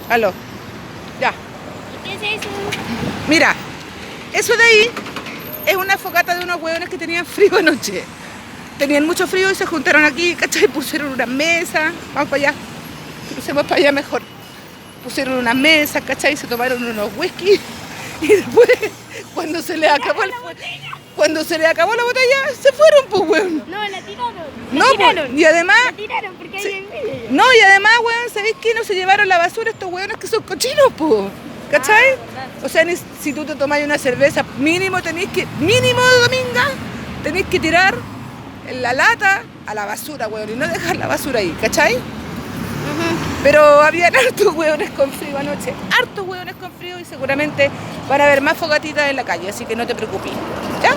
Aló. Ya. ¿Y qué es eso? Mira, eso de ahí es una fogata de unos hueones que tenían frío anoche. Tenían mucho frío y se juntaron aquí, ¿cachai? Pusieron una mesa. Vamos para allá. Crucemos para allá mejor. Pusieron una mesa, ¿cachai? Se tomaron unos whisky. Y después, cuando se les acabó la botella, se fueron, pues, weón. No, la tiraron. No, pues, y además, La tiraron porque sí. hay envidia. no, y además, weón, ¿sabéis qué? No se llevaron la basura estos weones que son cochinos, pues. ¿Cachai? verdad. O sea, si tú te tomáis una cerveza, mínimo Dominga, tenéis que tirar la lata a la basura, weón, y no dejar la basura ahí, ¿cachai? Pero habían hartos hueones con frío anoche, hartos hueones con frío y seguramente van a haber más fogatitas en la calle, así que no te preocupes, ¿ya?